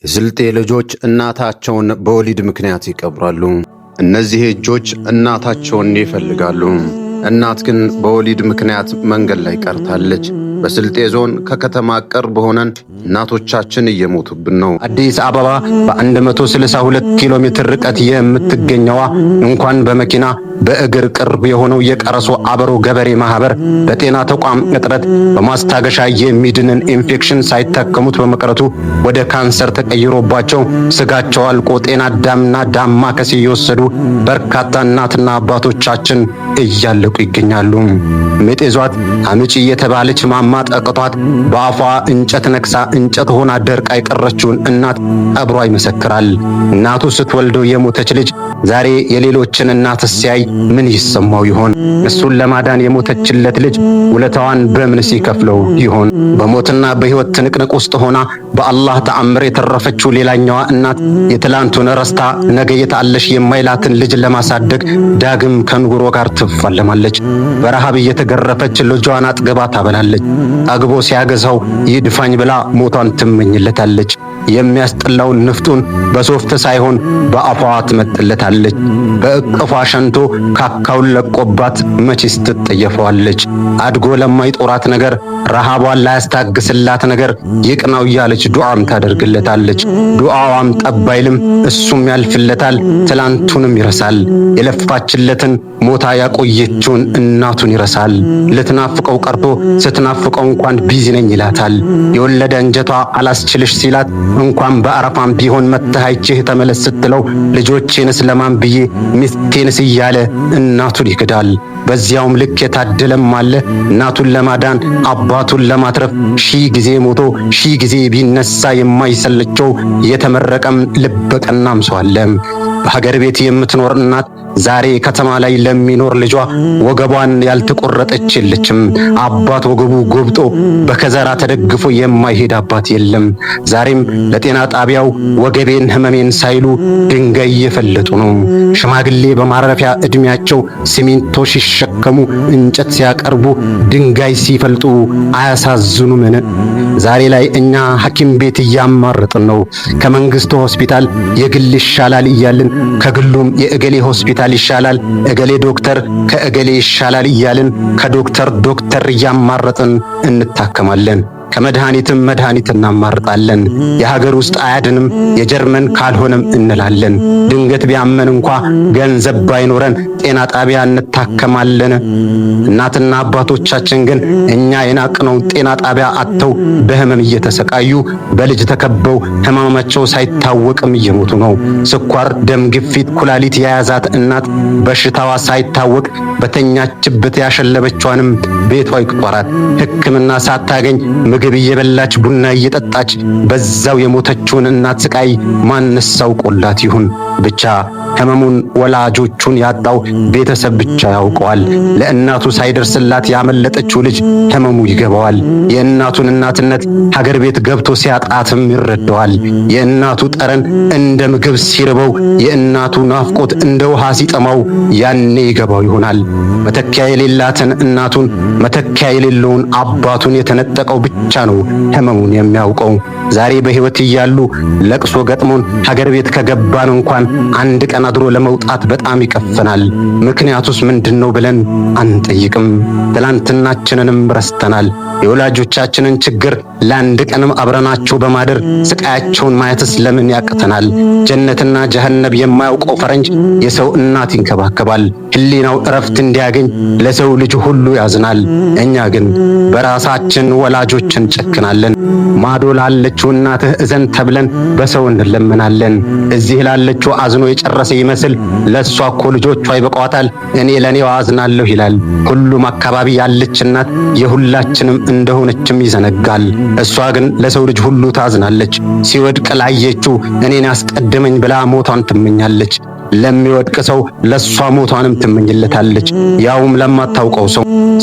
የስልጤ ልጆች እናታቸውን በወሊድ ምክንያት ይቀብራሉ። እነዚህ እጆች እናታቸውን ይፈልጋሉ። እናት ግን በወሊድ ምክንያት መንገድ ላይ ቀርታለች። በስልጤ ዞን ከከተማ ቅርብ ሆነን እናቶቻችን እየሞቱብን ነው። አዲስ አበባ በ162 ኪሎ ሜትር ርቀት የምትገኘዋ እንኳን በመኪና በእግር ቅርብ የሆነው የቀረሶ አበሮ ገበሬ ማህበር በጤና ተቋም እጥረት በማስታገሻ የሚድንን ኢንፌክሽን ሳይታከሙት በመቅረቱ ወደ ካንሰር ተቀይሮባቸው ስጋቸው አልቆ ጤና አዳምና ዳማ ከሴ እየወሰዱ በርካታ እናትና አባቶቻችን እያለቁ ይገኛሉ። ምጥ ይዟት አምጪ የተባለች ማማ ጠቅቷት በአፏ እንጨት ነክሳ እንጨት ሆና ደርቃ የቀረችውን እናት ቀብሯ ይመሰክራል። እናቱ ስትወልደው የሞተች ልጅ ዛሬ የሌሎችን እናት ሲያይ ምን ይሰማው ይሆን? እሱን ለማዳን የሞተችለት ልጅ ውለታዋን በምን ሲከፍለው ይሆን? በሞትና በሕይወት ትንቅንቅ ውስጥ ሆና በአላህ ተአምር የተረፈችው ሌላኛዋ እናት የትላንቱን ረስታ ነገ የታለሽ የማይላትን ልጅ ለማሳደግ ዳግም ከንጉሮ ጋር ትፋለማለች። በረሃብ እየተገረፈች ልጇን አጥግባ ታበላለች። ጠግቦ ሲያገዛው ይድፋኝ ብላ ሞቷን ትመኝለታለች። የሚያስጠላውን ንፍጡን በሶፍት ሳይሆን በአፏ ትመጥለታለች። በእቅፏ ሸንቶ ካካውን ለቆባት መቼስ ትጠየፈዋለች። አድጎ ለማይጦራት ነገር ረሃቧን ላያስታግስላት ነገር ይቅናው እያለች ዱዓም ታደርግለታለች። ዱዓዋም ጠባይልም እሱም ያልፍለታል፣ ትላንቱንም ይረሳል። የለፋችለትን ሞታ ያቆየችውን እናቱን ይረሳል። ልትናፍቀው ቀርቶ ስትናፍቀው እንኳን ቢዚ ነኝ ይላታል። የወለደ እንጀቷ አላስችልሽ ሲላት እንኳን በአረፋም ቢሆን መተሃይችህ ተመለስ ስትለው ልጆቼንስ ለማን ብዬ ሚስቴንስ እያለ እናቱን ይክዳል። በዚያውም ልክ የታደለም አለ እናቱን ለማዳን አባቱን ለማትረፍ ሺህ ጊዜ ሞቶ ሺህ ጊዜ ቢነሳ የማይሰለቸው የተመረቀም ልበቀናም ሰው አለ። በሀገር ቤት የምትኖር እናት ዛሬ ከተማ ላይ ለሚኖር ልጇ ወገቧን ያልተቆረጠች የለችም። አባት ወገቡ ጎብጦ በከዘራ ተደግፎ የማይሄድ አባት የለም። ዛሬም ለጤና ጣቢያው ወገቤን ህመሜን ሳይሉ ድንጋይ እየፈለጡ ነው። ሽማግሌ በማረፊያ እድሜያቸው ሲሚንቶ ሲሸከሙ እንጨት ሲያቀርቡ ድንጋይ ሲፈልጡ አያሳዝኑምን? ዛሬ ላይ እኛ ሐኪም ቤት እያማረጥን ነው። ከመንግስቱ ሆስፒታል የግል ይሻላል እያልን ከግሉም የእገሌ ሆስፒታል ይሻላል፣ እገሌ ዶክተር ከእገሌ ይሻላል እያልን ከዶክተር እያማረጥን እንታከማለን። ከመድኃኒትም መድኃኒት እናማርጣለን። የሀገር ውስጥ አያድንም የጀርመን ካልሆነም እንላለን። ድንገት ቢያመን እንኳ ገንዘብ ባይኖረን ጤና ጣቢያ እንታከማለን። እናትና አባቶቻችን ግን እኛ የናቅነው ጤና ጣቢያ አጥተው በህመም እየተሰቃዩ በልጅ ተከበው ህመማቸው ሳይታወቅም እየሞቱ ነው። ስኳር፣ ደም ግፊት፣ ኩላሊት የያዛት እናት በሽታዋ ሳይታወቅ በተኛችበት ያሸለበቿንም ቤቷ ይቅጧራት። ሕክምና ሳታገኝ ምግብ እየበላች ቡና እየጠጣች በዛው የሞተችውን እናት ስቃይ ማንስ አውቆላት ይሁን? ብቻ ህመሙን ወላጆቹን ያጣው ቤተሰብ ብቻ ያውቀዋል። ለእናቱ ሳይደርስላት ያመለጠችው ልጅ ህመሙ ይገባዋል። የእናቱን እናትነት ሀገር ቤት ገብቶ ሲያጣትም ይረዳዋል። የእናቱ ጠረን እንደ ምግብ ሲርበው፣ የእናቱ ናፍቆት እንደ ውሃ ሲጠማው ያኔ ይገባው ይሆናል። መተኪያ የሌላትን እናቱን መተኪያ የሌለውን አባቱን የተነጠቀው ብቻ ነው ህመሙን የሚያውቀው። ዛሬ በህይወት እያሉ ለቅሶ ገጥሞን ሀገር ቤት ከገባን እንኳን አንድ ቀን አድሮ ለመውጣት በጣም ይቀፈናል። ምክንያቱስ ምንድነው ብለን አንጠይቅም። ትላንትናችንንም ረስተናል። የወላጆቻችንን ችግር ለአንድ ቀንም አብረናቸው በማደር ስቃያቸውን ማየትስ ለምን ያቅተናል? ጀነትና ጀሃነም የማያውቀው ፈረንጅ የሰው እናት ይንከባከባል። ህሊናው እረፍት እንዲያገኝ ለሰው ልጅ ሁሉ ያዝናል። እኛ ግን በራሳችን ወላጆችን ጨክናለን። ማዶ ላለችው እናትህ እዘን ተብለን በሰው እንለምናለን። እዚህ ላለችው አዝኖ የጨረሰ ይመስል ለሷ እኮ ልጆቿ ይበቋታል እኔ ለኔው አዝናለሁ ይላል። ሁሉም አካባቢ ያለች እናት የሁላችንም እንደሆነችም ይዘነጋል። እሷ ግን ለሰው ልጅ ሁሉ ታዝናለች። ሲወድቅ ላየችው እኔን ያስቀድመኝ ብላ ሞቷን ትመኛለች። ለሚወድቅ ሰው ለሷ ሞቷንም ትመኝለታለች። ያውም ለማታውቀው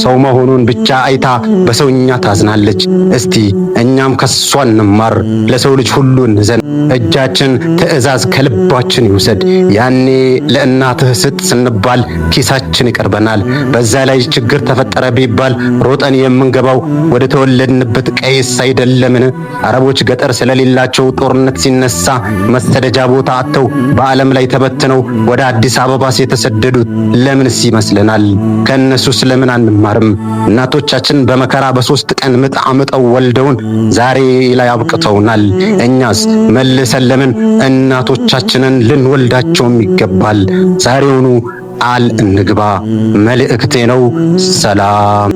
ሰው መሆኑን ብቻ አይታ በሰውኛ ታዝናለች። እስቲ እኛም ከሷ እንማር፣ ለሰው ልጅ ሁሉ እንዘን፣ እጃችን ትዕዛዝ ከልባችን ይውሰድ። ያኔ ለእናትህ ስጥ ስንባል ኪሳችን ይቀርበናል። በዛ ላይ ችግር ተፈጠረ ቢባል ሮጠን የምንገባው ወደ ተወለድንበት ቀይስ አይደለምን? አረቦች ገጠር ስለሌላቸው ጦርነት ሲነሳ መሰደጃ ቦታ አጥተው በዓለም ላይ ተበትነው ወደ አዲስ አበባስ የተሰደዱት ለምንስ ይመስለናል? ከነሱ ስለምን አንማርም? እናቶቻችን በመከራ በ3 ቀን ምጥ አምጠው ወልደውን ዛሬ ላይ አብቅተውናል። እኛስ መልሰን ለምን እናቶቻችንን ልንወልዳቸውም ይገባል? ዛሬውኑ ቃል እንግባ። መልእክቴ ነው። ሰላም